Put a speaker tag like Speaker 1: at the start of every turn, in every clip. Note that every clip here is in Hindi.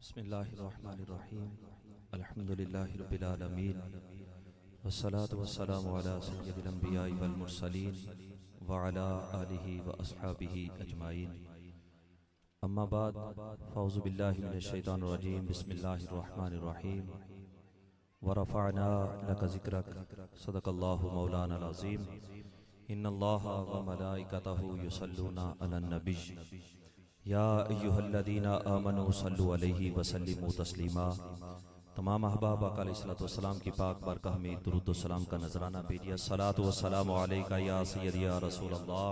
Speaker 1: बिस्मिल्लाहिर्रहमानिर्रहीम अल्हम्दुलिल्लाहि रब्बिल आलमीन वस्सलातु वस्सलामु अला सय्यदिल अंबियाइ वल मुरसलीन व अला आलिहि व अस्हाबिहि अजमाइन अम्मा बाद फ़ौज़ु बिल्लाहि मिनश शैतानिर रजीम बिस्मिल्लाहिर्रहमानिर्रहीम व रफ़अना लका ज़िक्रक सदक़ल्लाहु मौलाना अज़ीम इन्नल्लाहा व मलाइकतहु युसल्लूना अलन नबी या अय्युहल्लज़ीना आमनू सल्लु अलैहि व सल्लिमू तस्लीमा। तमाम अहबाब आका अलैहिस्सलातु वस्सलाम की पाक बारगाह में दुरूद व सलाम का नजराना भेजिए। अस्सलातु वस्सलामु अलैका या सय्यदी या रसूलल्लाह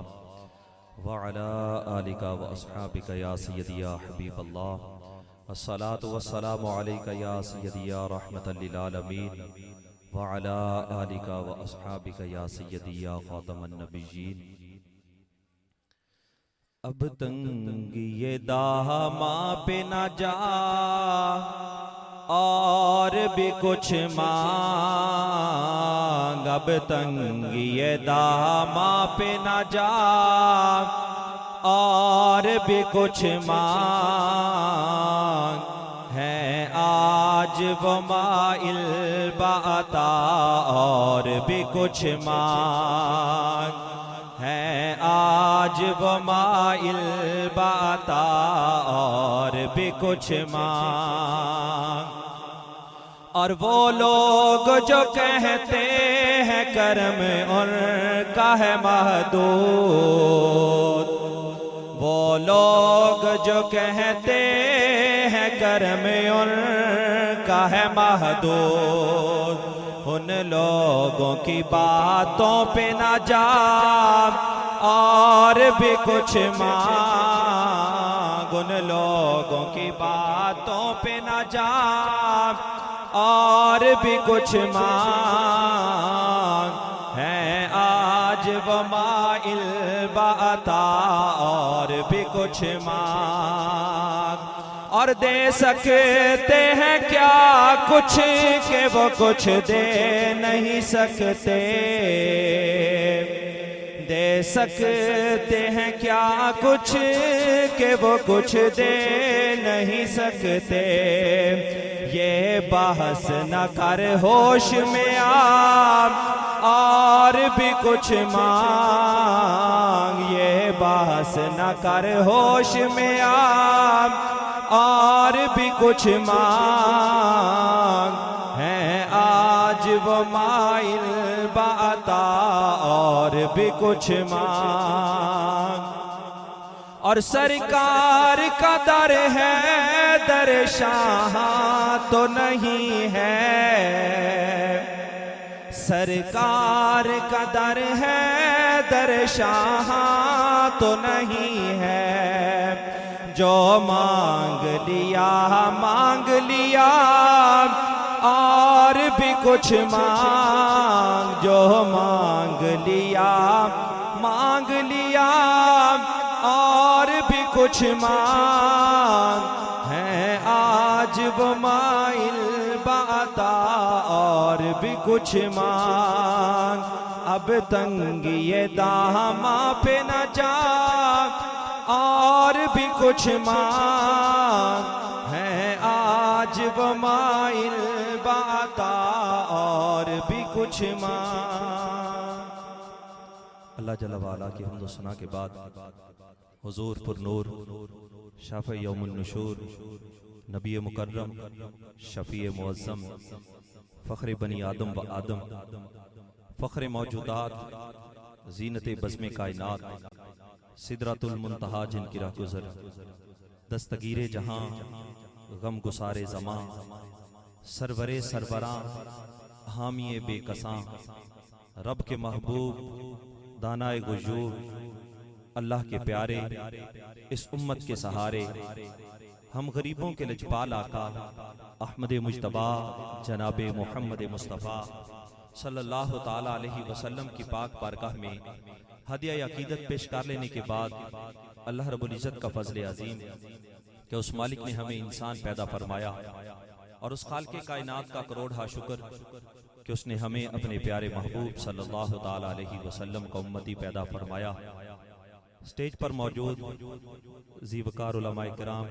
Speaker 1: व अला आलिका व अस्हाबिका या सय्यदी या हबीबल्लाह। अस्सलातु वस्सलामु अलैका या सय्यदी या रहमतल लिल आलमीन व अला आलिका व अस्हाबिका या सय्यदी या खातमन नबिय्यीन। अब तंगी ये दामा पे न जा और भी कुछ मांग। अब तंगी ये दामा पे न जा और भी कुछ मांग। है आज वो माइल बाता और भी कुछ मांग। है आज वो माइल बाता और भी कुछ मांग। और वो लोग जो कहते हैं कर्म उनका है महदूद। वो लोग जो कहते हैं कर्म उनका है महदूद। उन लोगों की बातों पे ना जा और भी कुछ मांग। उन लोगों की बातों पे ना जा और भी कुछ मांग। है आज वो माइल बाता और भी कुछ मांग। और दे सकते हैं क्या कुछ के वो कुछ दे नहीं सकते। दे सकते हैं क्या कुछ के वो कुछ दे नहीं सकते। ये बहस न कर होश में आ और भी कुछ मांग। ये बहस न कर होश में आ और भी कुछ मांग। है आज वो माइल बाता और भी कुछ मांग। और सरकार का दर है दर शाह तो नहीं है। सरकार का दर है दर शाह तो नहीं है। जो मांग लिया और भी कुछ मांग। जो मांग लिया और भी कुछ मांग। है आज वो माइल बाता और भी कुछ मांग। अब तंगी ये दामा पे न जा और भी कुछ मांग। है आज वो माइल बाता और भी कुछ मांग। अल्लाह जल्ल वाला की हम्द सना के बाद हुजूर पुरनूर शाफ़ी यौमुन नुशूर नबी मुकर्रम शफ़ी मुअज़्ज़म फ़ख्र बनी आदम व आदम फ़ख्र मौजूदात ज़ीनत बज़्म कायनात सिदरतुल मुंतहा जिनकी राहगुज़र दस्तगीरे जहां गम गुसारे ज़मां सरवरे सरवरां हामिए बेकसां रब के महबूब दानाए गुजूर अल्लाह के प्यारे इस उम्मत के सहारे हम गरीबों के लजपाल आका अहमद मुज्तबा जनाब मोहम्मद मुस्तफ़ा सल्लल्लाहु ताला अलैहि वसल्लम की पाक बारगाह में हदिया अकीदत पेश कर लेने के बाद अल्लाह रब्बुल इज़्ज़त का फज़ल अज़ीम कि उस मालिक ने हमें इंसान पैदा फरमाया और उस खालिक़े कायनात का करोड़ शुक्र कि उसने हमें अपने प्यारे महबूब सल्लल्लाहु ताला अलैहि वसल्लम का उम्मती पैदा फरमाया। स्टेज पर मौजूद ज़ीवकार उलमाए किराम,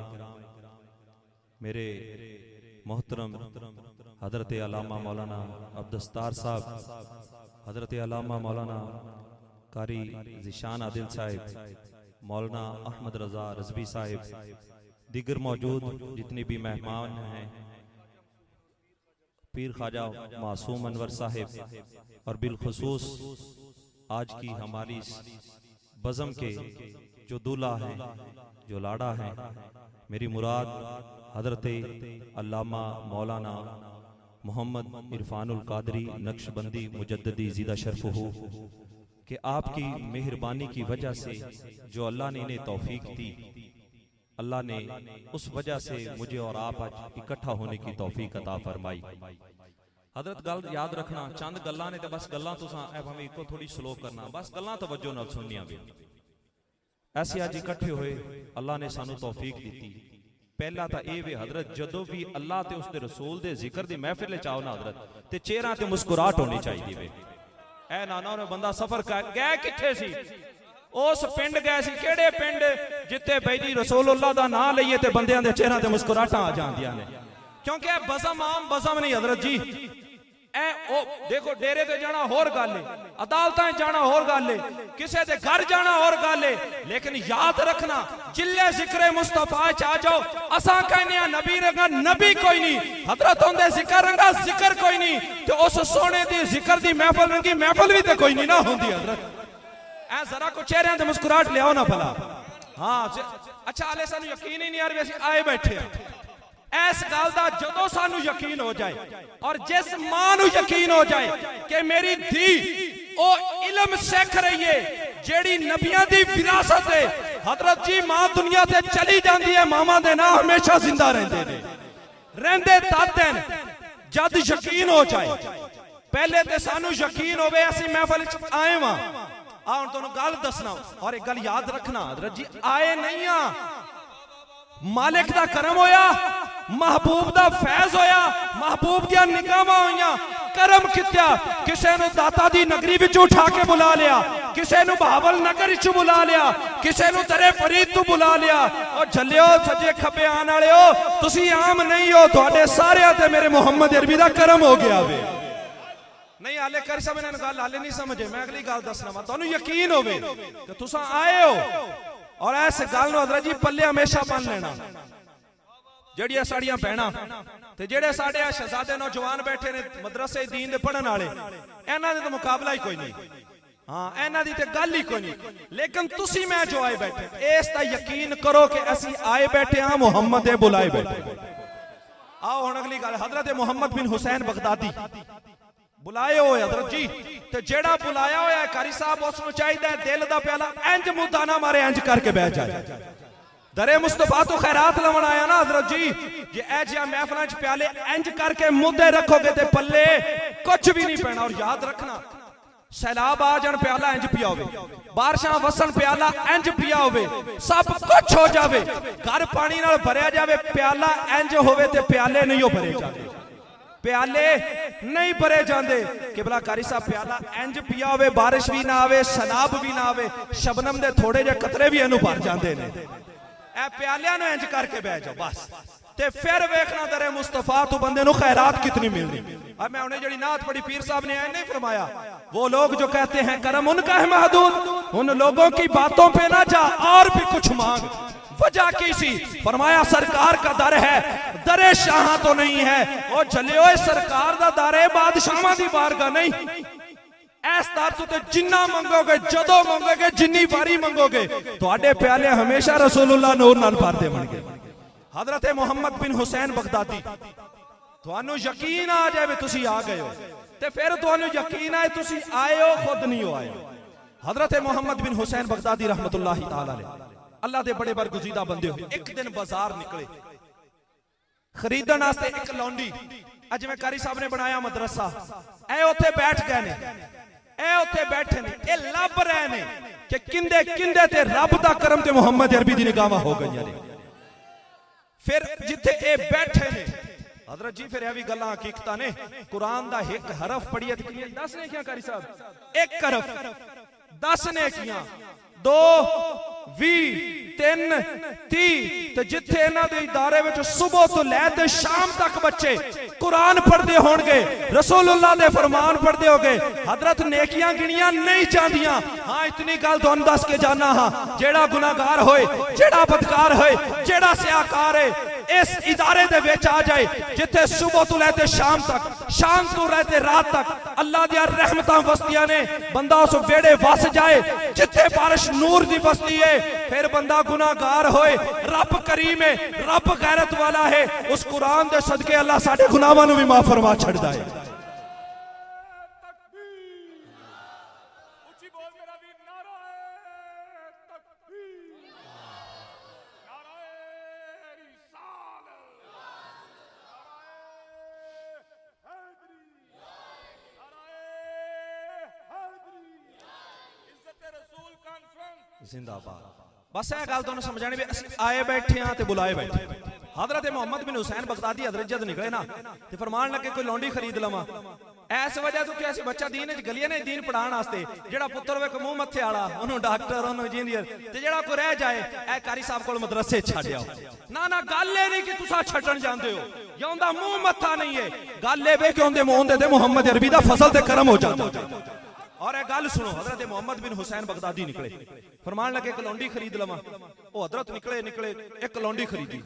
Speaker 1: मेरे मोहतरम हजरत अल्लामा मौलाना अब्दुस्तार साहब, हजरत अल्लामा मौलाना कारी ज़िशान आदिल साहिब, मौलाना अहमद रज़ा रज़वी साहिब, दीगर मौजूद जितने भी मेहमान हैं, पीर ख्वाजा मासूम अनवर साहिब, और बिलखुसूस आज की हमारी बज़म के जो दूल्हा हैं, जो लाड़ा हैं, मेरी मुराद हजरत अल्लामा मौलाना मोहम्मद इरफानुल कादरी नक्शबंदी मुजद्ददी ज़ीदा शर्फ़ुहू कि आपकी मेहरबानी की वजह से जो अल्लाह ने इन्हें तौफीक दी, अल्लाह ने उस वजह से मुझे और आप आज इकट्ठा होने की तौफीक अता फरमाई। हजरत गल याद रखना, चंद गल्लां ने ते बस गल्लां तुसां भावें इको थोड़ी स्लो करना, बस गल्लां तवज्जो नाल सुननियां वे। ऐसे अज इकट्ठे होए अल्लाह ने सानू तौफीक दी। पहला तो यह वे हजरत जदों भी अल्लाह ते उसदे रसूल दे जिक्र दी महफिल च आओ ना हजरत, ते चेहरा ते मुस्कुराहट होनी चाहिए वे। ऐ नाना ने बंदा सफर कर गए किथे सी, उस पिंड गए सी, केड़े पिंड जिथे भाई जी रसूलुल्लाह दा नाम लईए ते बंदियां दे चेहरा ते मुस्कुराहटां आ जांदियां ने, क्योंकि बज़म आम बज़म नहीं हजरत जी। ऐ ओ देखो डेरे ते जाना होर गल है, अदालतां जाना होर गल है, किसी के घर जाना होर गल है, लेकिन याद रखना जिले जिक्रे मुस्तफा च आ जाओ, असां कहने नबी रंगा नबी कोई नहीं, हजरत होंदे जिक्र रंगा जिक्र कोई नहीं, ते उस सोने दी जिक्र दी महफिल रंगी महफिल भी ते कोई नहीं ना होंदी हजरत। ऐ जरा को चेहरे ते मुस्कुराहट ले आओ ना भला। हाँ अच्छा हाले सानू यकीन ही नहीं आ रहा असीं आए बैठे इस गल का जदों सानू यकीन हो जाए और जिस मां नू यकीन हो जाए कि मेरी धी ओ इल्म सीख रही है जेड़ी नबियां दी विरासत है, हजरत जी मां दुनिया से चली जाती है, मामा दे नाम हमेशा जिंदा रहंदे ने, रहंदे तद जद यकीन हो जाए। पहले तो सानू यकीन होवे असीं महफिल च आए वां। आ हुण तुहानू गल दसना और एक गल याद रखना, हजरत जी आए नहीं आ, मालिक दा करम होया, महबूब दा फैज होया, महबूब दियां निगाहां होईयां, करम कित्या, किसे नू दाता दी नगरी विच उठा के बुला लिया, किसे नू बहावल नगर विच बुला लिया, किसे नू दरे फरीद तू बुला लिया। और झल्लियो सजे खब्बे आने वालेओ तुसी आम नहीं हो, तुहाडे सारे ते मेरे मुहम्मद अरबी दा करम हो गया वे। नहीं हाले कर सब इन्हां गल हाले नहीं समझे, मैं अगली गल दसना वा, तुहानू यकीन होवे कि तुसां आए हो और इस गल नू हजरत जी पल्ले हमेशा बन लेना। जड़ियां साड़ियां भैणां ते जेड़े साडे शहजादे नौजवान बैठे ने मदरसे दीन दे पढ़न वाले, इन्हां दे तो मुकाबला ही कोई नहीं। हाँ इन्हां दी ते गल ही कोई नहीं, लेकिन तुसी मैं जो आए बैठे इस दा यकीन करो कि असी आए बैठे हां मुहम्मद दे बुलाए बैठे। आओ हुण अगली गल, हजरत मोहम्मद बिन हुसैन बगदादी बुलाए हो हजरत जी, ते जेड़ा बुलाया होया कारी साहब उसनू चाहिए दिल दा प्याला इंज मुद्दा ना मारे, इंज करके बैठ जाए। दरे मुस्तफा तो खैरात लवन आया ना हजरत जी, जे ऐ जिहा महफिलां च प्याले इंज करके मुद्दे रखोगे ते पल्ले कुछ भी नहीं पैना। और याद रखना सैलाब आ जान प्याला इंज पिया होवे, बारिशां वसन प्याला इंज पिया होवे, सब कुछ हो जावे, घर पानी नाल भरिया जावे, प्याला इंज होवे ते प्याले नहीं हो भरे जाते, प्याले नहीं भरे जाते। किबला कारी साहब प्याला इंज पिया होवे, बारिश भी ना आवे, सैलाब भी ना आवे, शबनम दे थोड़े जे कतरे भी इनू भर जाते हैं। ए प्यालियां नू इंज करके बह जाओ बस, ते फिर वेखना दरे मुस्तफा तू बंदे नू खैरात कितनी मिलनी। अब मैं उन्हें जड़ी नात पढ़ी पीर साहब ने नहीं फरमाया, वो लोग जो कहते हैं करम उनका है महदूद, उन लोगों की बातों पे ना जा और भी कुछ मांग। वजह की सी, फरमाया सरकार का दर है, दरे शाह तो नहीं है। ओ चलियो सरकार दा दर है, बादशाह दी बारगाह नहीं। इस दर तो जिन्ना मंगोगे, जदों मंगोगे, जिन्नी बारी मंगोगे, तुहाडे प्याले हमेशा रसूलुल्लाह नूर नाल भरदे बनगे। हजरत मोहम्मद बिन हुसैन बगदादी, तुहानू यकीन आ जाए तुसी आ गए हो, ते फिर तुहानू यकीन आए तुसी आए हो, खुद नहीं हो आए। हजरत मोहम्मद बिन हुसैन बगदादी रहमतुल्लाहि ताला अलैह अल्लाह दे बड़े बरगुजीदा बंदे हो। एक दिन बाजार निकले खरीदण वास्ते, एक लौंडी अज में कारी साहब ने बनाया मदरसा, ए उत्थे बैठ गए ने, ए उत्थे बैठे ने, ए लब रहे ने कि किंदे किंदे ते रब दा करम ते मुहम्मद अरबी दी निगाहां हो गई ने। फिर जिथे ए बैठे ने हजरत जी, फिर भी गल्लां हकीकत ने, कुरान दा एक हरफ पढ़िए तो दस ने क्या कारी साहब, एक हरफ 10 नेकियां 2 20 3 30 ते जिथे इन्हां दे इदारे विच सुबह तो लैके शाम तक बच्चे कुरान पढ़ते होणगे, रसूलुल्लाह दे फरमान पढ़ते होगे, हजरत नेकियां गिनियां नहीं जांदियां। हाँ इतनी गल तुहानूं दस के जाना हाँ, जेड़ा गुनाहगार होए, जेड़ा बदकार होए, जेड़ा सियाकार है इस इदारे दे विच आ जाए जिथे सुबह तो लैके शाम तक, शाम तो लैके रात तक अल्लाह दी रहमतां वसदियां ने, बंदा उस वेड़े वस जाए जिथे बारिश नूर दी वसदी है। फिर बंदा गुनाहगार होए, रब करीम है, रब गैरत वाला है, उस कुरान दे सदके अल्लाह साडे गुनाहां नूं भी माफ फरमा छड़दा है। जिंदाबाद। बस यह गल तुहानूं समझानी भी असीं आए बैठे हाँ ते बुलाए बैठे। हजरत मोहम्मद बिन हुसैन बगदादी हजरत जद निकले ना ते फरमान लगे कोई लौंडी खरीद लवां। इस वजह तो कि ऐसे बच्चा दीन गलियां ने दीन पढ़ाने वास्ते, जेड़ा पुत्र होवे मुंह मत्थे वाला उन्होंने डॉक्टर उन्होंने इंजीनियर, ते जेड़ा कोई रह जाए ए कारी साहब कोल मदरसे छड्ड आओ। ना ना गल ये नहीं कि तुसा छड्डण जांदे हो या उनदा मुंह मत्था नहीं है, गल ये वे कि उनदे मुंह दे मुहम्मद अरबी दा फजल ते करम हो जांदा। और एक गल सुनो, हजरत मोहम्मद बिन हुसैन बगदादी निकले, फरमान लगे एक लौंडी खरीद लवां। वो हजरत निकले एक लौंडी खरीदी।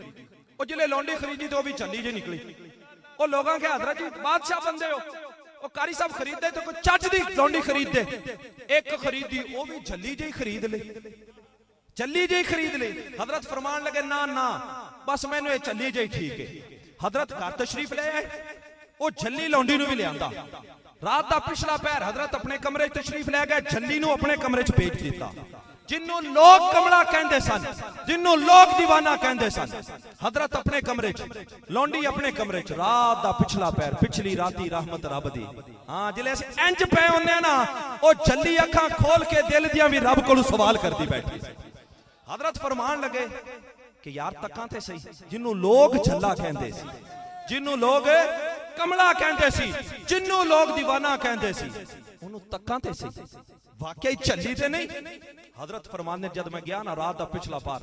Speaker 1: वो जिले लौंडी खरीदी तो भी झल्ली जी निकली। वो लोगों के हजरत जी बादशाह बंदे हो, वो कारी साहब खरीदे तो कोई चज दी लौंडी खरीद दे। एक खरीदी वो भी झल्ली जी खरीद ले, झल्ली जी खरीद ले। हजरत फरमान लगे ना ना बस मैनू ये झल्ली जी ठीक है। हजरत घर तशरीफ ले आए, वो झल्ली लौंडी नूं भी लियांदा। रात का पिछला पैर हजरत अपने कमरे तशरीफ लै गए, झल्ली नूं अपने कमरे च भेज दिता। जिन्हों लोग कमला कहते सन, जिन्हों लोग दीवाना कहते सन, हजरत अपने कमरे च, लौंडी अपने कमरे च। रात का पिछला पैर, पिछली राती रहमत रब दी। हाँ जिले इंज पे होंगे ना, वो झल्ली अखां खोल के दिल दियां भी रब कोलों सवाल करती बैठी। हजरत फरमान लगे कि यार तकां ते सही, जिन्हों लोग झल्ला कहते सी, जिन्हों लोग कमला कहते सी, जिन्हों लोग दीवाना कहते सी, उन्होंने तकां ते सी, वाकई झल्ली ते नहीं। हजरत फरमान ने जब मैं गया ना रात का पिछला पार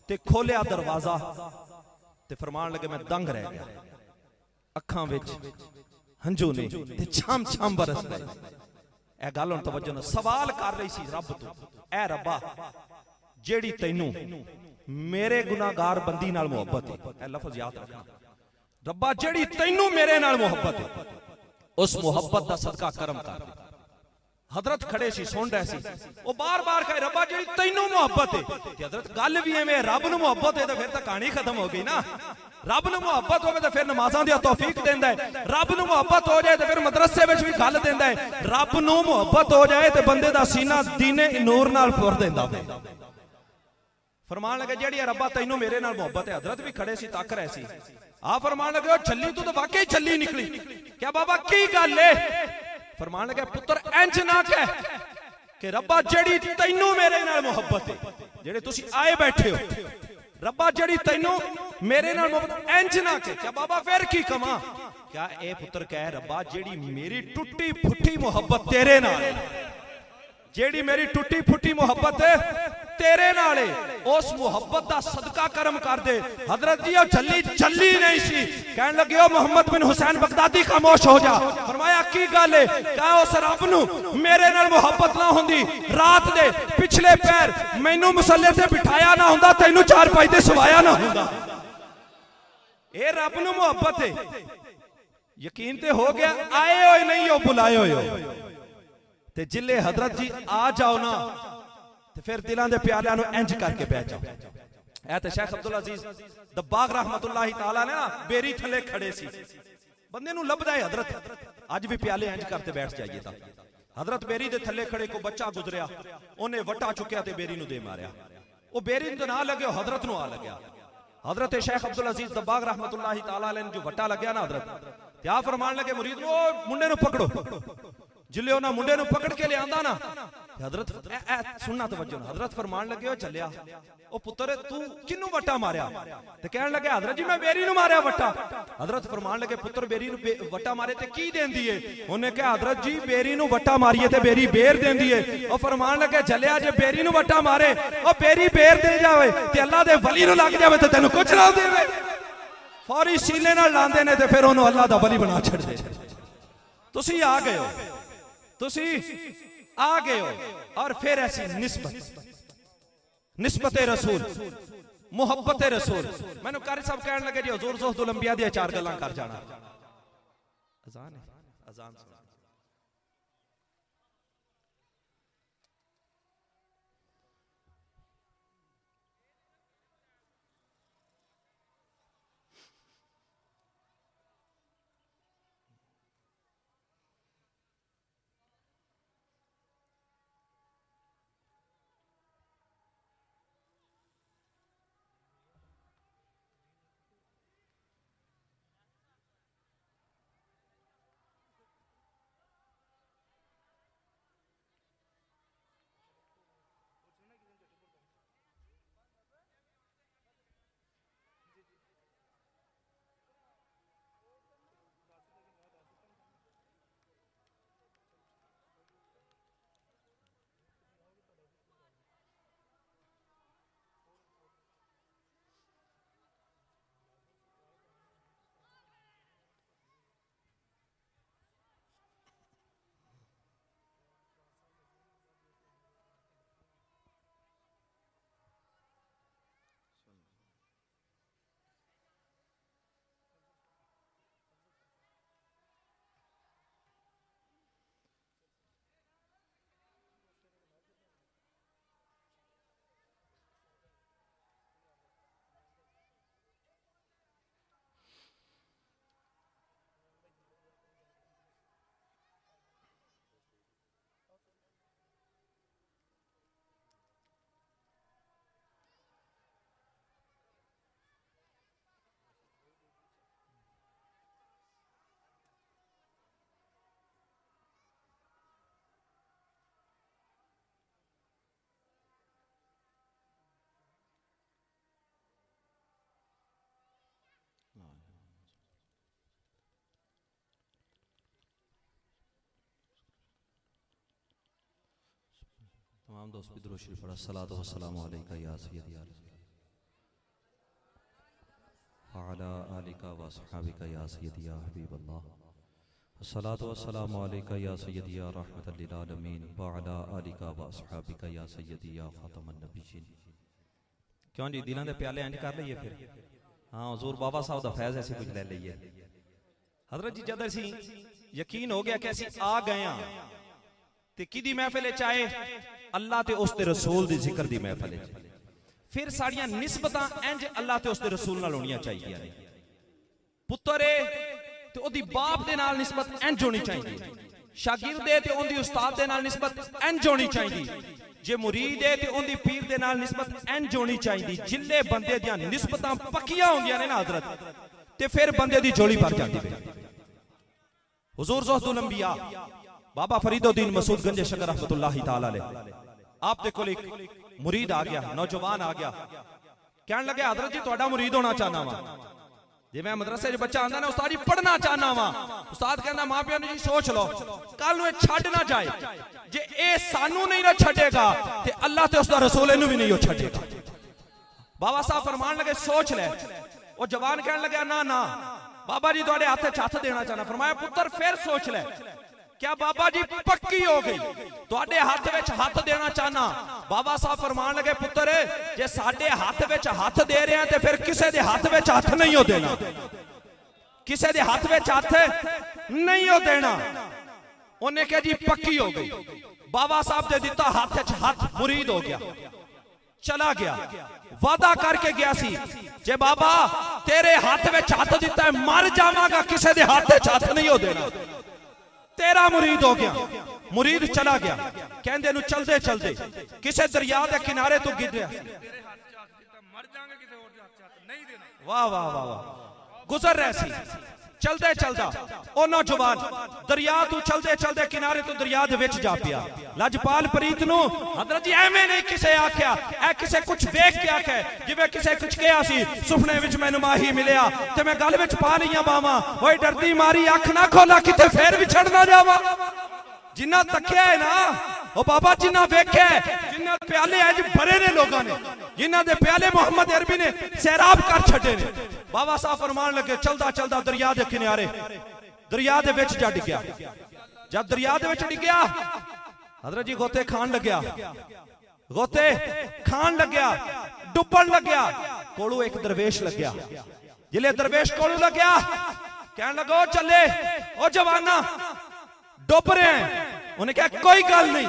Speaker 1: ते खोलिया दरवाजा ते फरमान लगे मैं दंग रह गया, अखां विच हंझू ने ते छम छम बरस रहे। ए गल हुण तवज्जो नाल सवाल कर रही सी रब तो, ए रब्बा जेड़ी तैनू मेरे गुनाहगार बंदी नाल मुहब्बत है, ए लफ्ज याद रखना, रब्बा जेड़ी तैनू मेरे नाल मुहब्बत है, उस मुहब्बत दा सदका करम कर। हजरत खड़े सी सुन रहे सी, वो बार बार कहे रब्बा जी तैनू मुहब्बत है। हजरत गल भी एवें, रब नूं मुहब्बत है तो फिर तो कहानी खत्म हो गई ना। रब नूं मुहब्बत होवे तो फिर नमाज़ां दी तौफीक देंदा है, रब नूं मुहब्बत हो जाए तो फिर मदरसे विच भी गल देंदा है, रब नूं मुहब्बत हो जाए तो बंदे दा सीना दीने नूर नाल भर देंदा है। फरमान लगे जेड़ी रब्बा तैनू मेरे नाल मुहब्बत है। हजरत भी खड़े सी तक रहे सी। आ फरमान लगे छल्ली तू तो वाकई छल्ली निकली, क्या बाबा की गल है? फरमान लगे पुत्र इंज ना कह कि रब्बा जेड़ी तैनू मेरे नाल मुहब्बत है, जेड़े तुसी आए बैठे हो, रब्बा जेड़ी तैनू मेरे नाल मुहब्बत, इंज ना कह। क्या बाबा फिर की कमा? क्या ए पुत्र कह रब्बा जेड़ी मेरी टुटी फुटी मुहब्बत तेरे नाल है, जेड़ी मेरी टुटी फुटी मुहब्बत है तेरे नाल है, उस मुहब्बत दा सदका करम कर दे। हजरत जी ओ झल्ली झल्ली नहीं सी, कहने लगे ओ मोहम्मद बिन हुसैन बगदादी खामोश हो जा। फरमाया की गल है? कहा उस रब नूं मेरे नाल मुहब्बत ना हुंदी, रात दे पिछले पैर मैनू मुसल्ले ते बिठाया ना हुंदा, तैनू चारपाई ते सवाया ना हुंदा। ए रब नूं मुहब्बत है, यकीन ते हो गया, आए होए नहीं हो बुलाए होए ते जिले हजरत जी आ जाओ ना ते फिर दिलां दे प्यालियां नूं इंज करके बैठ जाओ। ऐ ते शेख अब्दुल अजीज दब्बाग रहमतुल्लाहि तआला ने ना बेरी थले खड़े सी, बंदे नूं लभदा है हजरत अज भी प्याले इंज करते बैठ जाइए तां। हजरत बेरी दे थले खड़े को बच्चा गुजरिया, उन्हें वटा चुकिया ते बेरी नूं दे मारिया। वो बेरी नूं ना लगे, हजरत नूं आ लग्या। हजरत शेख अब्दुल अजीज दब्बाग रहमतुल्लाहि तआला अलैह जो वटा लग्या ना हजरत, ते आ फरमान लगे मुरीद ओ मुंडे नूं पकड़ो। जिले उन्हें मुंडे नूं पकड़ के लियांदा ना, हजरत सुनना तवज्जो, हजरत फरमान लगे हो चलिया ओ पुत्र तू किन्नू वट्टा मारिया? ते कहन लगे हजरत जी मैं बेरी नु मारिया वट्टा। हजरत फरमान लगे पुत्र बेरी नु वट्टा मारे ते की देंदी है? उन्हें कहा हजरत जी बेरी नु वट्टा मारिए ते बेरी बेर देंदी है। ओ फरमान लगे चलिया जे बेरी नु वट्टा मारे ओ बेरी बेर दे जावे ते अल्लाह दे वली नु लग जावे ते तैनू कुछ ना देवे। फौरी सीने नाल लांदे ने ते फिर ओनू अल्लाह दा वली बना छड़दे। तुसी आ गए हो, तुसी आ गए हो। और फिर ऐसी निस्बत रसूल, मुहब्बत रसूल। मैंने कारी साहब कहने लगे जी हुजूर ज़ुहदुल अंबिया दी 4 गल्लां कर जाना। अजान है, अजान सुन। तमाम दोस्त दुरूद शरीफ पढ़ा। सलातो व सलाम अलैका या सय्यदी अला आलिका व सहाबिका या सय्यदी या हबीबल्लाह। सलातो व सलाम अलैका या सय्यदी या रहमतल लिल आलमीन व अला आलिका व सहाबिका या सय्यदी या खातमन नबिय्यीन। क्यों जी दिलों दे प्याले इंज कर लईए फिर? हाँ हुजूर बाबा साहब दा फैज़ ऐसे कुछ ले लईए। हजरत जी जद असी यकीन हो गया कि असी आ गए हां ते किदी महफिल च आए? अल्लाह ते उसदे रसूल दी जिक्र दी महफिल च। फिर साड़ियां निस्बतां इंज अल्लाह ते उसदे रसूल नाल होणियां चाहिए। पुत्तर है ते ओदी बाप दे नाल निस्बत इंज होनी चाहिए। शागिर्द है ते ओंदी उस्ताद दे नाल निस्बत इंज होनी चाहिए। जे मुरीद है ते ओंदी पीर दे नाल निस्बत इंज होनी चाहिए। जिल्ले बंदे दियां निस्बतां पक्कियां होंदियां ने ना हजरत ते फिर बंदे दी झोली भर जाती है। हुजूर ज़ुहदुल अंबिया बाबा फरीदुद्दीन मसूद गंजे शकर रहमतुल्लाहि ताला अलैह आप दे कोल एक मुरीद आ गया, नौजवान आ गया। कहने लगे हजरत जी तुहाडा मुरीद होना चाहना वा। जे मैं मदरसे च बच्चा आंदा ना उस्ताद जी पढ़ना चाहना वा। उस्ताद कहंदा मां प्यो ने जी सोच लो कल नूं छड्ड ना जाए। जे ए सानू नहीं ना छड्डेगा ते अल्लाह ते उसदा रसूल इनू भी नहीं छड्डेगा। बाबा साहब फरमान लगे सोच ले। वो जवान कहने लगा ना ना बाबा जी तुहाडे हाथ च हथ देना चाहना। फरमाया पुत्र फिर सोच ले। क्या बाबा जी पक्की हो गई? तुहाडे हाथ विच हाथ देना चाहना। बाबा साहब फरमान लगे पुत्र जे साडे हाथ विच हाथ दे रहे हैं ते फिर किसे दे हाथ विच हाथ नहीं हो देना। किसे दे हाथ विच हाथ नहीं हो देना। उन्हें कहा जी पक्की हो गई। बाबा साहब ने दिता हाथ च हाथ, मुरीद हो गया, चला गया। वादा करके गया सी जे बाबा तेरे हाथ विच हाथ दिता है मर जावांगा किसे दे हाथ विच हाथ नहीं हो देना। तेरा मुरीद हो गया। मुरीद चला गया। कहंदे नु चलदे चलदे किसे दरिया दे किनारे तो गिरया। वाह वाह वाह वाह। गुजर रहे सी चलदे चलदा ओ नौजवान दरिया तू चलदे चलदे किनारे तो दरिया दे विच जा पिया। लजपाल फरीद नू हजरत जी एवें नहीं किसे आख्या, ए किसे कुछ देख के आख्या जिवें किसे कुछ कहा सी सुपने विच मैनू माही मिलिया ते मैं गल विच पा लईयां बावां, ओए डरदी मारी अख ना खोला किते फेर विछड़ ना जावा। जिन्ना तकिया है ना ओ बाबा, जिन्ना वेख्या जिन्ना प्याले अज भरे ने लोगों ने, जिन्ना दे प्याले मोहम्मद अरबी ने सैराब कर छड़े ने। बाबा साहब फरमान लगे चलदा चलदा दरिया दे किनारे दरिया दे विच जा डिग्या। जब दरिया दे विच डिग्या हजरत जी गोते खान लग्या, गोते खान लग्या, डुबन लग्या। कोलू एक दरवेश लग्या, जिले दरवेश कोलू लग्या कहन लगा ओ चले ओ जवाना डुब रहे हैं। उन्हें कहा कोई गल नहीं,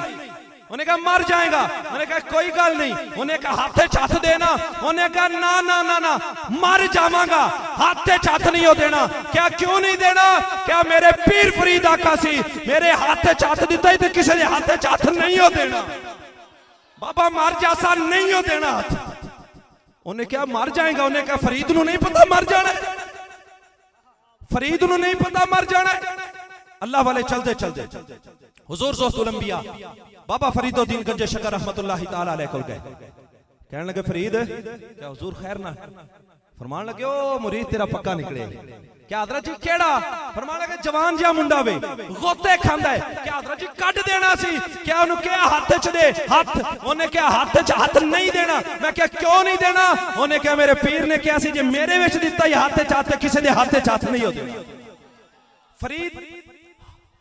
Speaker 1: उन्हें कहा मर जाएगा, उन्हें कहा कोई गल नहीं, उन्हें कहा हाथे छत देना, उन्हें कहा ना ना ना ना मर जावांगा, हाथे छत नहीं हो देना। क्या क्यों नहीं देना? क्या मेरे पीर फरीद आका सी मेरे हाथे छत दिता ही तो किसी ने हाथे छत नहीं हो देना। बाबा मर जासा नहीं हो देना हाथ। उन्हें क्या मर जाएगा? उन्हें कहा फरीद नू नहीं पता मर जाना, फरीद नू नहीं पता मर जाना। अल्लाह वाले चलते चलते हुजूर ज़ौहतुल अंबिया बाबा फरीदुद्दीन गंजे शकर रहमतुल्लाहि ताला अलैह को गए। कहने लगे फरीद क्या हुजूर खैर ना? फरमान लगे ओ मुरीद तेरा पक्का निकले। क्या हजरत जी केड़ा? फरमान लगे जवान जिहा मुंडा वे गोते खांदा है। क्या हजरत जी कट देना सी? क्या उन्हें क्या हाथ च दे हाथ? उन्हें क्या हाथ च हाथ नहीं देना? मैं क्या क्यों नहीं देना? उन्हें क्या मेरे पीर ने क्या सी जे मेरे विच दिता ही हाथ च हाथ किसी दे हाथ च हाथ नहीं हो देना। फरीद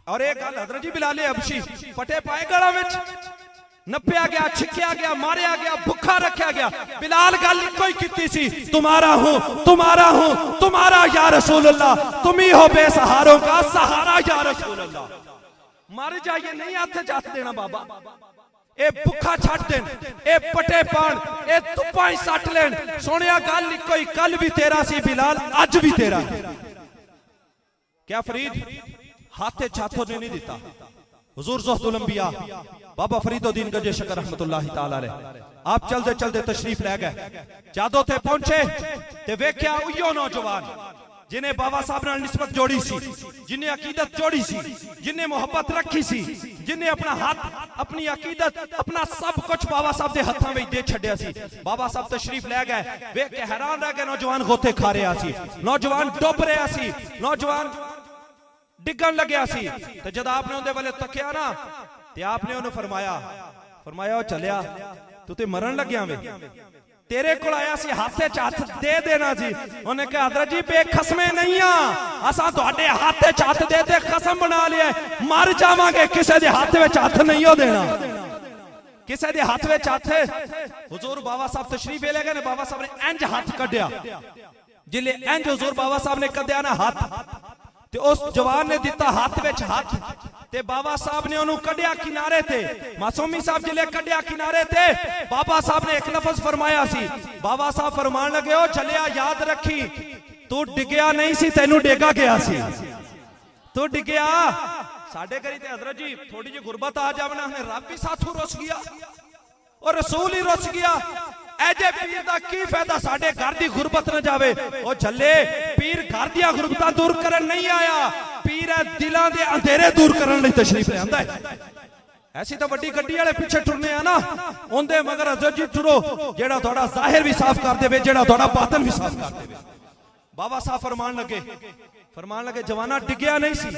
Speaker 1: और एक गल हजरत जी बिलाले हबशी पटे पाए गला विच नपया गया, छिकिया गया, मारिया गया, भुखा रखा गया। बिलाल गल इको ही कीती सी तुम्हारा हूं तुम्हारा हूं तुम्हारा या रसूल अल्लाह, तुम ही हो बेसहारों का सहारा या रसूल अल्लाह। मर जाइए नहीं हाथ जात देना बाबा, ए भुखा छट देन, ए पटे पान, ए तुप्पा ही सट लेन। सुनिया गल इको ही, कल भी तेरा सी बिलाल अज भी तेरा। क्या फरीद हाथे छाथों ने नहीं दिता? हुजूर ज़ौहतुल अंबिया बाबा फरीदुद्दीन गंजे शकर रहमतुल्लाहि ताला अलैह आप चलते चलते तशरीफ ले गए। जादो ते पहुंचे ते वेख्या उयो नौजवान जिन्हें बाबा साहब नाल निस्बत जोड़ी सी, जिन्हें अकीदत जोड़ी सी, जिन्हें मोहब्बत रखी सी, जिन्हें अपना हाथ अपनी अकीदत अपना सब कुछ बाबा साहब के हाथों में दे छड़िया सी। बाबा साहब तशरीफ ले गए, वेख के हैरान रह गए। नौजवान गोते खा रहा सी, नौजवान डुब रहा सी, नौजवान डिगन लग्या सी। ते जद आपने उनदे वाले तकिया ना ते आपने उन्हें फरमाया फरमाया चलिया तू ते मरण लग्या वे, तेरे को आया सी हाथे च हाथ दे देना सी। उन्हें कहा हजरत जी बेखसमे नहीं आ, असा तुहाडे हाथे च हाथ दे दे कसम बना लिया मर जावांगे, किसी दे हाथ विच हाथ नहीं हो देना, किसी दे हाथ विच हाथ। हुजूर बाबा साहब तशरीफ ले गए, बाबा साहब ने इंज हाथ कढ़िया, जिले इंज हुजूर बाबा साहब ने कढ़िया ना हाथ ते उस जवान ने दिता हाथ विच हाथ ते बाबा साहब ने उन्होंने कढ़िया किनारे थे। मासूमी साहब जिले कढ़िया किनारे थे, बाबा साहब ने एक लफ्ज फरमाया सी। बाबा साहब फरमान लगे ओ चलिया याद रखी तू डिगया नहीं सी, तेनू डेगा गया सी, तू डिगया। साडे घरी ते हजरत जी थोड़ी जी गुरबत आ जावना है, रब भी साथों रुस गया और रसूल ही रुस गया। ऐजे पीर दा की फायदा साडे घर दी गुरबत न जावे। ओ झल्ले पीर घर दी गुरबतां दूर करन नहीं आया, पीर दिलां दे अंधेरे दूर करन लई तशरीफ ले आंदा है। ऐसी तो वड्डी गड्डी वाले पीछे टुरने आ ना, उनदे मगर हजरत जी टुरो जेड़ा थोड़ा जाहिर भी साफ कर देवे, जेड़ा थोड़ा बातन भी साफ कर देवे। बाबा साहब फरमान लगे जवाना डिगया नहीं सी,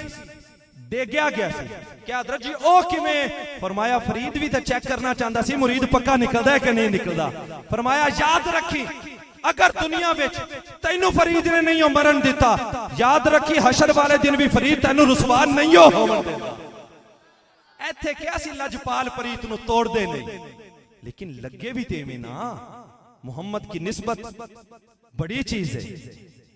Speaker 1: डेगया गया सी। क्या हजरत जी ओ किवें? फरमाया फरीद भी तो चेक करना चाहता सी मुरीद पक्का निकलदा है कि नहीं निकलदा। फरमाया याद रखी अगर दुनिया विच तैनू फरीद ने नहीं मरण दिता, याद रखी हशर वाले दिन भी फरीद तैनू रुसवा नहीं होवन देगा। इत्थे क्या सी लजपाल फरीद नू तोड़ दे नहीं, लेकिन लगे भी ते में ना मुहम्मद की निस्बत बड़ी चीज है।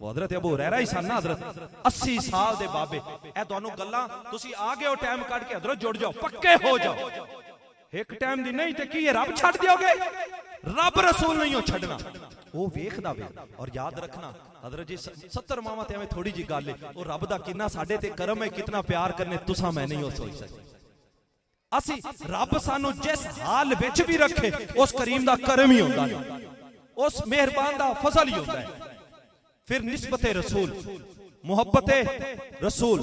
Speaker 1: हजरत अबू हुरैरा ही सन ना, हजरत 80 साल दे बाबे। ए तुहानू गल्लां तुसी आ गए हो टाइम कढ के हजरत जुड़ जाओ, पक्के हो जाओ। एक टाइम दी नहीं ते की रब छड़ दियोगे? रब रसूल नहीं हो छड़ना, वो वेखदा वे। और याद रखना हजरत जी 70 मावा ते एवें थोड़ी जी गल है, वो रब दा कितना साडे ते करम है, कितना प्यार करने तुसा मैं नहीं हो सोच सकते। असी रब सानू जिस हाल विच भी रखे उस करीम दा करम ही होंदा है, उस मेहरबान दा फजल ही होंदा है। फिर निस्बत रसूल, मुहब्बत रसूल,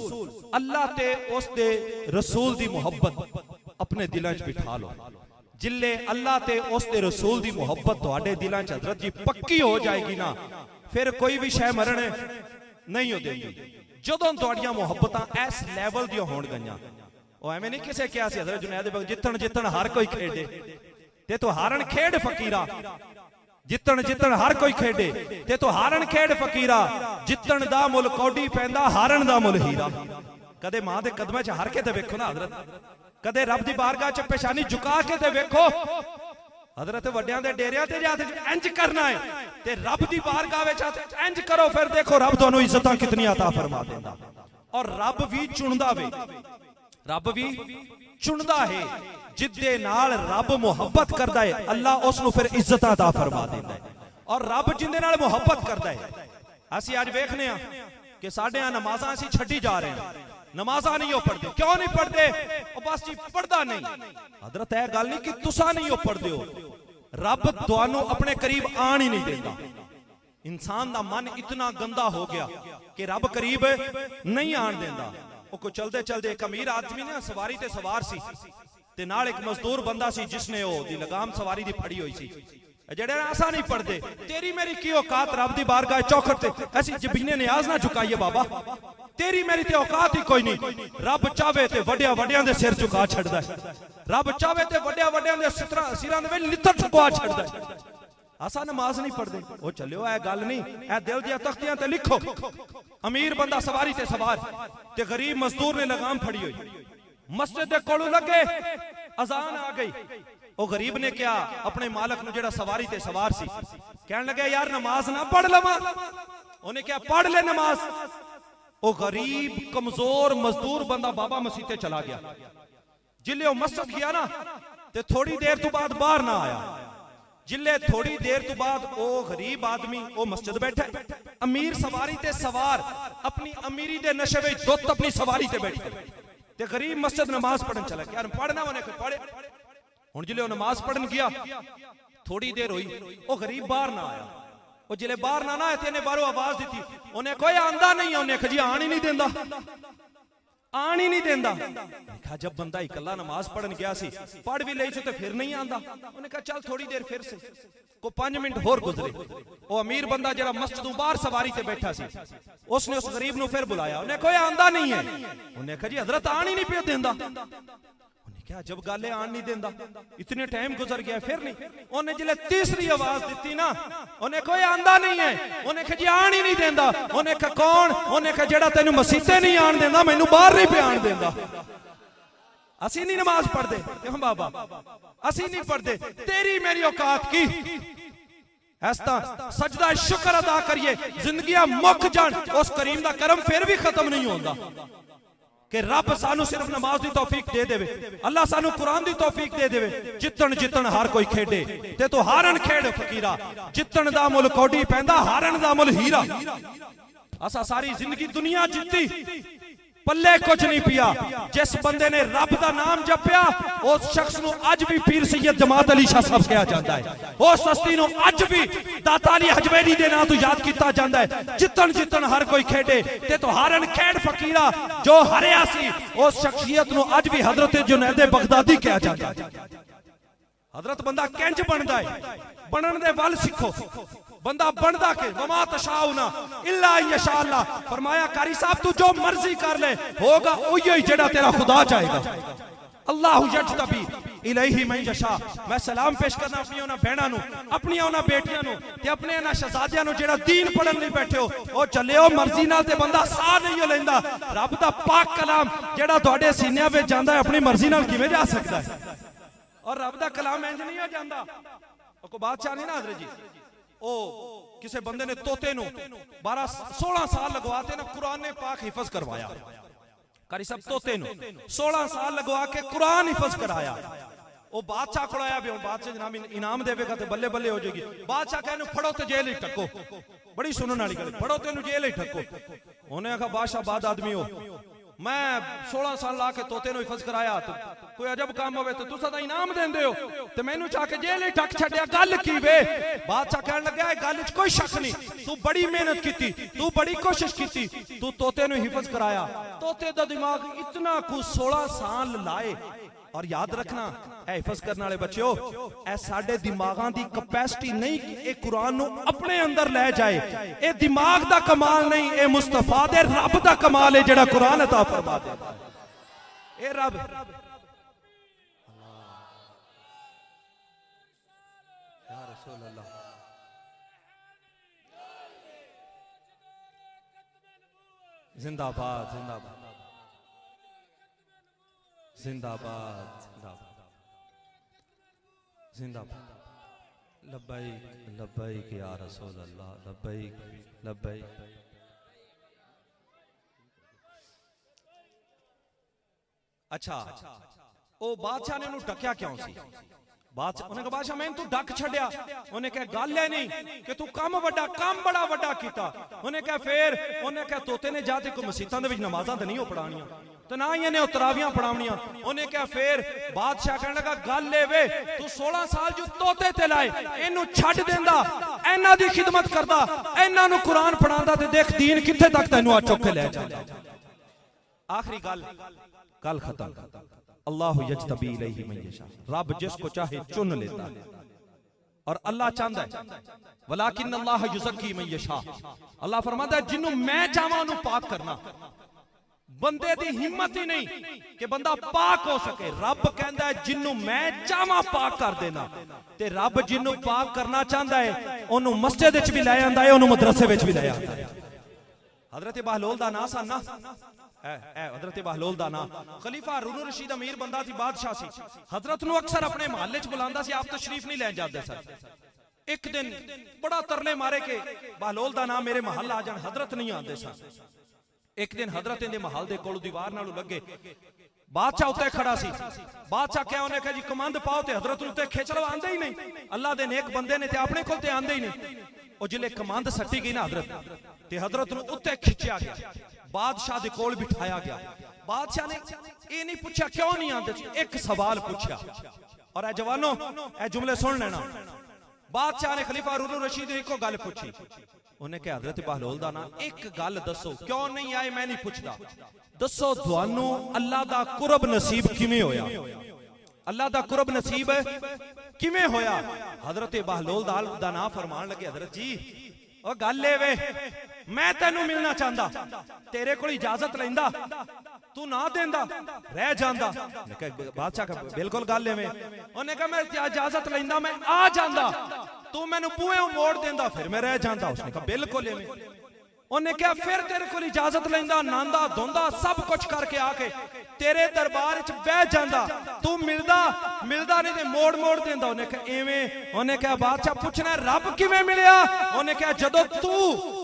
Speaker 1: अल्लाह ते उस दे रसूल दी मुहब्बत अपने दिलों च बिठा लो। जिले अल्लाह ते उस दे रसूल दी मुहब्बत तुहाडे दिलों च हजरत जी पक्की हो जाएगी ना, फिर कोई भी शय मरण नहीं हो देंदी। जदों तुहाडियां मुहब्बतां इस लैवल दी होण गईयां, ओ एवें नहीं किसे कहा सी हजरत जुनैद बख्श जितन जितन हर कोई खेडे, ते तो हारन खेड फकीरा, जितन जितन हर कोई खेडे ते तो हारन खेड फकीरा, जितन दा मुल कौडी पैंदा हारन दा मुल हीरा। कदे मां दे कदमां च हर के ते वेखो ना हजरत, कदे रब दी बारगाह च पेशानी झुका के ते वेखो। हजरत वड्डियां दे डेरियां ते जाते इंज करना है ते रब दी बारगाह विच इंज करो, फिर देखो रब तुहानू इज्जतां कितनी अता फरमा देंदा। और रब भी चुनदा वे, रब भी चुनदा है जिदे नाल रब मुहब्बत करदा है, अल्लाह उसनू फिर इज्जत अता फरमा देंदा है। और रब जिंदे नाल मुहब्बत करदा है, असीं अज वेखने आ कि साडे नमाज़ां असीं छड्डी जा रहे हैं, नमाज़ां नहीं हो पढ़दे। क्यों नहीं पढ़दे? बस जी पढ़दा नहीं। हजरत यह गल नहीं कि तुसा नहीं हो पढ़दे हो, रब तुहानू अपने करीब आन ही नहीं देता। इंसान दा मन इतना गंदा हो गया कि रब करीब नहीं आन देता। वो कोई चलते चलते एक अमीर आदमी ने सवारी ते सवार सी ते नाल एक मजदूर बंदा सी जिसने वो दी लगाम सवारी दी फड़ी हुई सी। जेड़े आसा नहीं पढ़ते, तेरी मेरी की औकात रब दी बारगाह चौखट ते ऐसी जबीने न्याज ना झुकाइए बाबा, तेरी मेरी ते औकात ही कोई नहीं। रब चाहे ते वड्डिया वड्डियां दे सिर झुका छड़दा है, रब चाहे ते वड्डिया वड्डियां दे सिरां दे विच लित्तर झुका छड़दा है। आसा नमाज नहीं पढ़ते, वो चलियो ऐ गल नहीं, ऐ दिल दी तख्तियां ते लिखो। अमीर बंदा सवारी ते सवार ते गरीब मजदूर ने लगाम फड़ी हुई, मस्जिद दे कोल लगे, अजान आ गई। वो गरीब ने क्या अपने मालक नु जेड़ा सवारी ते सवार सी कहन लगे यार नमाज ना पढ़ लवा, उन्हें क्या पढ़ ले नमाज। वो गरीब कमजोर मजदूर बंदा बाबा मसीते चला गया। जिले वो मस्जिद गया ना ते थोड़ी देर तो बाद बाहर ना आया। जिले थोड़ी देर तो बाद वो गरीब आदमी वो मस्जिद बैठा, अमीर सवारी ते सवार अपनी अमीरी दे नशे में दुत अपनी सवारी ते बैठे ते गरीब मस्जिद नमाज पढ़न चला गया। यार पढ़ना उन्हें पढ़े। हुण जिले वो नमाज पढ़न गया थोड़ी देर हुई, वो गरीब बाहर ना आया। वो जिले बाहर ना आया ते बाहरों आवाज दी, उन्हें कोई आंदा नहीं, उन्हें जी आन ही नहीं देंदा, आन ही नहीं देंदा। कहा जब बंदा इकल्ला नमाज पढ़न गया सी, पढ़ भी लई सी तो फिर नहीं आंदा। उन्हें कहा चल थोड़ी देर फिर से, को 5 मिनट होर गुजरे। वो अमीर बंदा जरा मस्जिद बाहर सवारी ते बैठा सी, उसने उस गरीब नु फिर बुलाया, उन्हें कोई आंदा नहीं है। उन्हें कहा जी हजरत आन ही नहीं पे देंदा। क्या जब गाले आन नहीं देंदा, इतने टाइम गुजर गया फिर नहीं। उन्हें जिले तीसरी आवाज दी ना, उन्हें कोई आंदा नहीं है। उन्हें कहा जी आन ही नहीं देंदा। उन्हें कहा कौन? उन्हें कहा जेड़ा तेनू मसीते नहीं आन देंदा, मैनू बाहर नहीं पे आन देंदा। असी नहीं नमाज पढ़ते क्यों बाबा, असी नहीं पढ़ते, तेरी मेरी औकात की। ऐसा सजदा शुक्र अदा करिए, जिंदगियां मुक जान, उस करीम दा करम फिर भी खत्म नहीं होता कि रब सानू सिर्फ नमाज दी तौफीक दे देवे, अल्लाह सानू कुरान दी तौफीक दे देवे। जितन जितन हर कोई खेडे ते तो हारन खेड फकीरा, जितन दा मुल कौडी पैंदा हारन दा मुल हीरा। असा सारी जिंदगी दुनिया जीती, पल्ले कुछ नहीं पिया। जिस बंदे ने रब दा नाम जपया उस शख्स नु अज भी पीर सैयद जमात अली शाह साहब कहा जाता है। उस हस्ती नु अज भी दाता अली हजवेरी दे नाम तो याद किया जाता है। जितन जितन हर कोई खेडे ते तो हारन खेड फकीरा, जो हरिया सी उस शख्सियत नु अज भी हजरत जुनैद बगदादी कहा जाता है। हजरत बंदा किंज बनदा है, बनन दे वल सीखो। बंदा बनदा के वमा तशाउना इल्ला यशाअल्लाह, फरमाया कारी साहब तू जो मर्जी कर ले होगा ओही ही जेड़ा तेरा खुदा चाहेगा। अल्लाहु यजतबी इलैहि मन यशा। मैं सलाम पेश करना अपनी उन्हां बहनां नू, अपनी उन्हां बेटियां नू ते अपने उन्हां शहजादियां नू जेड़ा दीन पढ़न नहीं बैठे हो। ओ चलियो मर्जी नाल ते बंदा साह नहीं लैंदा। रब दा पाक कलाम जेड़ा तुहाडे सीनियां विच जांदा है, अपनी मर्जी नाल किवें जा सकदा है? और रब दा कलाम इंज नहीं हो जांदा। ओ को बादशाह नहीं ना हजरत जी, ओ किसी बंदे ने तोते नु 12-16 साल लगवाते ना कुरान ने पाक हिफज करवाया। कारी सब तोते नु 16 साल लगवा के कुरान हिफज कराया। ओ बादशाह को आया भी, बादशाह जनाब इनाम देवेगा तो बल्ले बल्ले हो जाएगी। बादशाह कहने फड़ो तो जेल ही टको, बड़ी सुनने वाली गल, फड़ो तेन जेल ही टको। उन्हें आखा बादशाह बाद आदमी हो, मैं 16 साल ला के तोते नु हिफज कराया, तो कोई अजब काम होवे तो तुसा दा इनाम देंदे हो, ते मैनू चा के जेल ठक छड्या। गल की वे? बादशाह कहन लगा गल च कोई शक नहीं, तू बड़ी मेहनत की, तू बड़ी कोशिश की, तू तोते नु हिफज कराया। तोते दा दिमाग इतना कु 16 साल लाए। और याद रखना ए हिफज करने वाले बच्चों, ए साडे दिमागां दी कैपेसिटी नहीं कि ए कुरान नु अपने अंदर ले जाए। ए दिमाग दा कमाल नहीं, ए मुस्तफा दे रब दा कमाल है जेड़ा कुरान अता फरमा दे। ए रब या रसूल अल्लाह, जिंदाबाद जिंदाबाद जिंदाबाद जिंदाबाद जिंदाबाद। लब्बैक लब्बैक या रसूल अल्लाह, लब्बैक लब्बैक। अच्छा, ओ बादशाह ने उन्हें डकया क्यों सी? बादशाह उन्हें कहा बादशाह मैं तू डक छड़िया। उन्हें कहा गल है नहीं कि तू काम बड़ा वड्डा कीता। उन्हें कहा फिर उन्हें कहा तोते ने जाते कोई मसीतां दे विच नमाज़ां ते नहीं हो पढ़ानियां, तो ना ही इन्हें तरावियां पढ़ावनियां। उन्हें क्या फिर बादशाह कहने लगा गल लेवे तू 16 साल जो तोते ते लाए, इनू छड्ड देंदा, इन्हां दी खिदमत करदा, इन्हां नू कुरान पढ़ांदा, ते देख दीन कित्थे तक तैनू आ चुक के ले जांदा। आखिरी गल खत्म। अल्लाहु यज्तबी इलैहि मन यशा, रब जिसको चाहे चुन लेता है। और अल्लाह चाहता है वलाकिन अल्लाह युज़क्की मन यशा, अल्लाह फरमाता है जिन्नू मैं चाहां उन्नू पाक करना। बंदे दी हिम्मत ही नहीं कि बंदा पाक हो सके। रब कहता है जिन्नू मैं चाहां पाक कर देना, ते रब जिन्नू पाक करना चाहता है ओनू मस्जिद विच भी ले आंदा है, ओनू मदरसे विच भी ले आंदा है। हजरत बहलोल दा नाम सन ना, हजरत बहलोल दा नाम। खलीफा हारून रशीद अमीर बंदा सी, बादशाह सी। हजरत नू अक्सर अपने महल्ले च बुलांदा सी, आप तशरीफ नहीं ले जाते सर। एक दिन बड़ा तरले मारे के बहलोल दा नाम मेरे महल आ जान, हजरत नहीं आते सर। एक दिन हजरत इंदे महल दे कोल दीवार नाल लगे, बादशाह उत्ते खड़ा सी। बादशाह क्या उन्हें कहा जी कमंद पाओ, ते हजरत उत्ते खिच लो, आंदे ही नहीं। अल्लाह दे नेक बंदे ने ते अपने कोल ते आंदे ही नहीं। और जिले कमंद सट्टी गई ना हजरत, ते हजरत नू उत्ते खिंचिया गया, बादशाह दे कोल बिठाया गया। बादशाह ने ये नहीं पूछा क्यों नहीं आंदे, एक सवाल पूछा। और ए जवानों ए जुमले सुन लेना। बादशाह ने खलीफा हारून रशीद ने एको गल पूछी। उन्हें कहा हजरत बहलोल दा नाम, एक गल दसो क्यों नहीं आए, मैं नहीं पूछदा, दसो तुहानू अल्लाह दा कुरब नसीब किवें होया? अल्लाह दा कुरब नसीब किवें होया? हजरत बहलोल दा नाम फरमान लगे हजरत जी ओ गल ए वे मैं तेनू मिलना चाहता, तेरे को इजाजत लेंदा, तू ना देंदा रह जांदा। बादशाह का बिल्कुल गल एवें। उन्हें कहा मैं इजाजत लेंदा, मैं आ जांदा, तू मैनू बूहे मोड़ देंदा, फिर मैं रह जांदा। उसने कहा बिल्कुल एवें। उन्हें कहा फिर तेरे को इजाजत लेंदा, नांदा धोंदा सब कुछ करके आके तेरे दरबार च बह जांदा, तू मिलदा नहीं ते मोड़ मोड़ देंदा। उन्हें कहा एवें। उन्हें कहा बादशाह पूछना रब किवें मिलिया? उन्हें कहा जदों तू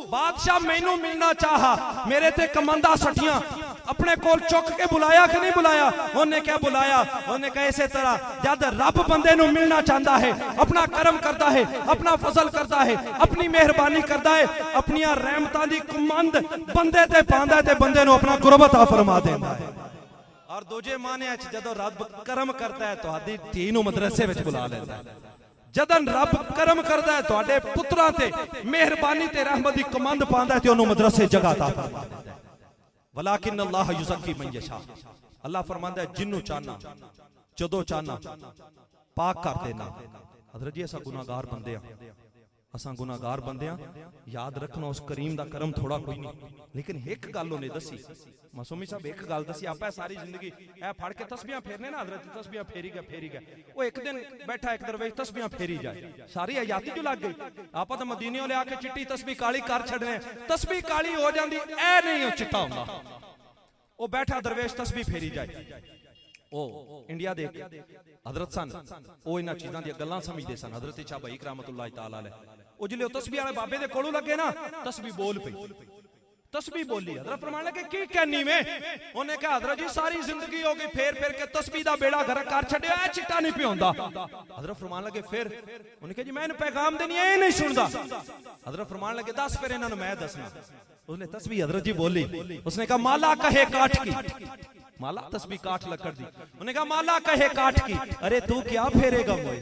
Speaker 1: बादशाह मैनू मिलना चाहा, मेरे ते कमंदा सटियां, अपने कोल चुक के बुलाया कि नहीं बुलाया? उन्हें क्या बुलाया? उन्हें कहा इसे तरह जब रब बंदे नू मिलना चाहता है, अपना करम करता है, अपना फजल करता है, अपनी मेहरबानी करता है, अपनी रहमतां दी कुमंद बंदे ते पांदा है, ते बंदे नू अपना कुरब अता फरमा देंदा है। और दूजे माने जदों रब करम करता है तुहाडी धी नू मदरसे विच बुला लेंदा है। जदन रब करम करता है तुहाडे पुत्रां ते मेहरबानी ते रहमत दी कुमंद पांदा है, ते ओनू मदरसे जगह अता फरमा देंदा है। वलाकिन अल्लाह युज़क्की मन यशा, अल्लाह फरमांदा है जिन्नू चाहना जदों चाहना पाक कर देना। हजरत जी असां गुनाहगार बंदे हां, असां गुनाहगार बंदे हां। याद रखना उस करीम दा करम थोड़ा कोई नहीं। लेकिन एक गल उन्हें दसी, मासूमी साहब एक गल दसी, आप सारी जिंदगी ए फड़ के तस्बीहां फेरने ना, हजरत तस्बीहां फेरी गए। वो एक दिन बैठा एक दरवेश तस्बीहां फेरी जाए, सारी हयाती जो लग गई। आप तो मदीनियों ले आके चिट्टी तस्बीह काली कर छड़ने, तस्बीह काली हो जाती, ए नहीं चिट्टा होंदा। वो बैठा दरवेश तस्बीह फेरी जाए। ओ इंडिया दे हजरत सन, वो इन्हां चीज़ां दी गल्लां समझदे सन। हजरत शाह भाई रहमतुल्लाह तआला अलैह, वो जिले तस्बीह वाले बाबे दे कोलों लगे ना, तस्बीह बोल पई, तस्बीह बोली। हजरत फरमान लगे की कहनी में? उन्हें कहा हजरत जी सारी जिंदगी हो गई फेर फेर के तस्बीह दा बेड़ा घर कर छड्या, ऐ चिट्टा नहीं पिया होंदा। हजरत फरमान लगे फिर? उन्हें कहा जी मैं इन्हू पैगाम देनी, ऐ नहीं सुनदा। हजरत फरमान लगे दस फिर इन्हां नू मैं दसना। उसने तस्बीह हजरत जी बोली, उसने कहा माला कहे काठ की, माला तस्बीह काठ लकड़ दी। उन्होंने कहा माला कहे काठ की, अरे तू क्या फेरेगा मोए,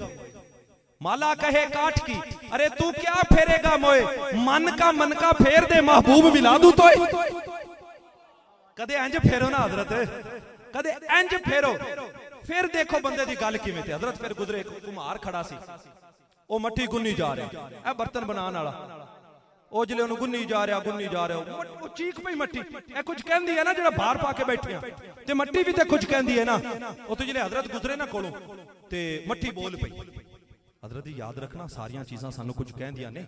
Speaker 1: माला कहे काठ की, अरे तू क्या फेरेगा मोए, मन का फेर दे महबूब मिला दू तो। कदे इंज फेरो ना हजरत, कदे इंज फेरो, फिर देखो बंदे दी गल किवें ते। हजरत फिर गुजरे, एक कुम्हार खड़ा सी, ओ मट्टी गुन्नी जा रहा, ए बर्तन बनाने वाला, ओ जिले ओनू गुन्नी जा रहा, ओ चीख पई मट्टी, ए कुछ कहंदी है ना जेड़ा बाहर पा के बैठे ते मट्टी भी ते कुछ कहंदी है ना। ओ तो जिले हजरत गुजरे ना कोलों ते मट्टी बोल पई। हजरत जी याद रखना सारियां चीजां सानू कुछ कहंदियां ने,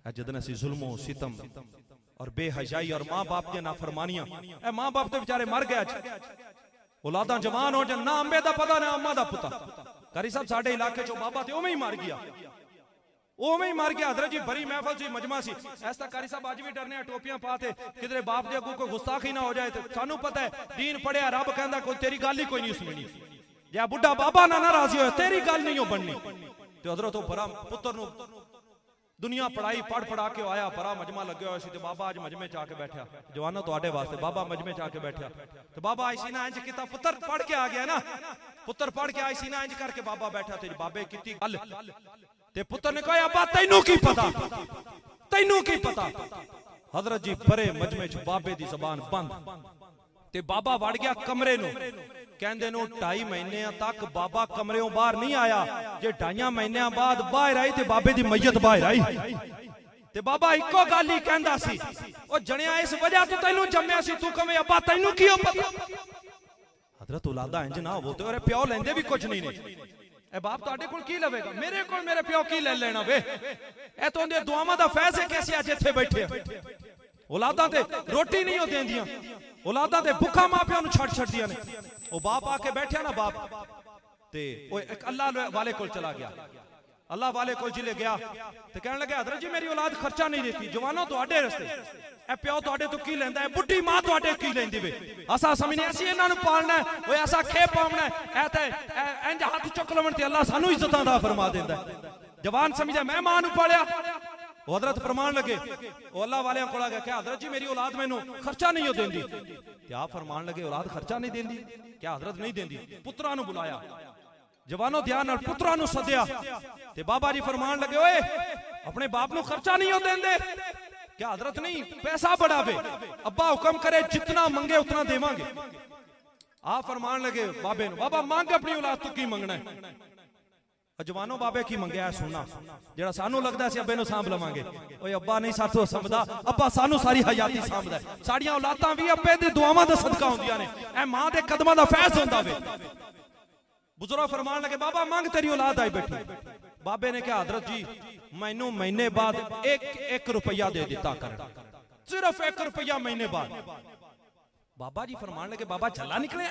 Speaker 1: ए जदन असीं जुल्मो सितम और बेहयाई और मां बाप दी नाफरमानियां, ए मां बाप ते बेचारे मर गए, औलादा जवान हो जान, ना अंबे दा पता ना अम्मा दा पुता। कारी साहब साडे इलाके चो बाबा ते उवें ही मर गया, उवें ही मर गया। हजरत जी बड़ी महफिल सी, मजमा सी, ऐसा कारी साहब अज भी डरने टोपियां पाते किधरे बाप दे अगू कोई गुस्ताखी ना हो जाए। तो सानू पता है दीन पढ़िया, रब कहंदा कोई तेरी गल ही कोई नहीं सुननी, जे बुढ़ा बाबा ना नाराजी होए तेरी गल नहीं हो बननी। तो हजरत तो बड़ा पुत्र नु दुनिया पढ़ाई पढ़ पढ़ा के आया, बड़ा मजमा लगे हुआ सी, ते बाबा अज मजमे च आके बैठा, जवानों तुहाडे वास्ते बाबा मजमे च आके बैठा। तो बाबा आई सी ना इंज किता, पुत्र पढ़ के आ गया ना, पुत्र पढ़ के आई सी ना इंज करके बाबा बैठा, ते बाबे कीती गल, ते पुत्र ने कहा अब्बा तैनू की पता, तैनू की पता। हजरत जी बड़े मजमे च बाबे दी जबान बंद, ते बाबा वड़ गया कमरे नु। कहंदे नु 2.5 महीने तक बाबा कमरेों बाहर नहीं आया, जे 2.5 महीने बाद बाहर आई ते बाबे दी मैयत बाहर आई। ते बाबा इको गल ही कहंदा सी, ओ जणिया इस वजह तो तैनू जम्मिया सी, तू कवे अब्बा तैनू की पता। हजरत औलादा इंज ना हो, ते प्यो लेंदे भी कुछ नहीं ने, ए बाप तुहाडे कोल की लवेगा, मेरे कोल मेरे प्यो की ले लेना वे, ए तो उहदे दुआवां दा फैज़ है कैसे अज इत्थे बैठे। औलादा ते रोटी नहीं हो देंदियां, औलादा ते भुखा मां प्यो नु छड़ छड़दियां ने। ओ बाप आके बैठा ना बाप, ते ओ एक अल्लाह वाले कोल चला गया, अल्लाह वाले कोल जिले गया ते कहने लगे हजरत जी मेरी औलाद खर्चा नहीं देती, जवानों तुहाडे रस्ते ए प्यो तुहाडे तो की लेंदा है, बुढ़ी मां तुहाडे की लेंदी वे, असा समझने असी इन्हां नु पालना है, ओए असा खे पावना है, ए ते इंज हाथ चुक लवण ते अल्लाह सानू इज्जतां दा फरमा देंदा है। जवान समझे मैं मां नु पालिया। हजरत फरमान लगे, ओ अल्लाह वाले कोल गया, क्या हजरत जी मेरी औलाद मैनू खर्चा नहीं हो देंदी, क्या फरमान लगे औलाद खर्चा नहीं देंदी, क्या हजरत नहीं देंदी। पुत्रा नु बुलाया, जवानों ध्यान नाल पुत्रा नु सद्या, ते बाबा जी फरमान लगे ओए अपने बाप नु खर्चा नहीं हो देंदे, क्या हजरत नहीं पैसा बढ़ावे, अब्बा हुक्म करे जितना मंगे उतना देवांगे। आप फरमान लगे बाबे नु, बाबा मांग अपनी औलाद तू की मंगना है। जवानों बाबे की मंगया है सुनना, जेड़ा सानू लगदा सी अब्बे नु सांभ लवांगे, ओए अब्बा नहीं साथों समझदा, अब्बा सानू सारी हयाती सांभदा है, साड़ियां औलादां भी अब्बे दी दुआवां दा सदका होंदियां ने, ए मां दे कदमां दा फैज़ होंदा वे। बुजुर्ग फरमान लगे बाबा मांग तेरी औलाद आई बैठी। बाबे ने कहा हजरत जी मैनू महीने बाद एक रुपया दे दिता कर, सिर्फ 1 रुपया महीने बाद। बाबा जी फरमान लगे बाबा झल्ला निकले,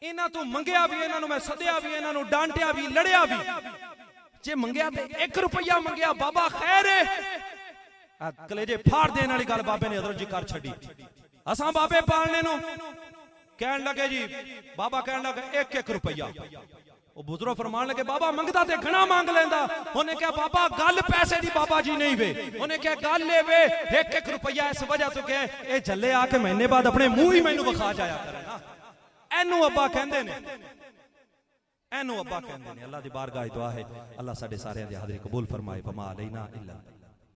Speaker 1: इन्हां तो मंगया भी, इन्हां नू मैं सद्या भी, इन्हां नू डांटिया भी, लड़िया भी, जे मंगया ते 1 रुपया मंगया बाबा खैर है। कलेजे फाड़ देने वाली गल बाबे ने हजरत जी कर छड़ी। असां बाबे पालने नू कहन लगे जी, बाबा कहन लगे 1-1 रुपया। वो बुजुर्ग फरमान लगे बाबा मंगदा ते घना मांग लेंदा। उन्हें क्या बाबा गल पैसे दी बाबा जी नहीं वे, उन्हें क्या गल ले वे 1-1 रुपया, इस वजह तो क्या ये झल्ले आके महीने बाद अपने मुंह ही मैनू विखा जाया करे ना, एनू अब्बा कहंदे ने, एनू अब्बा कहंदे ने। अल्लाह दी बारगाह दुआ है अल्लाह साडे सारे दी हाज़री कबूल फरमाए। फमा अलैना इल्ला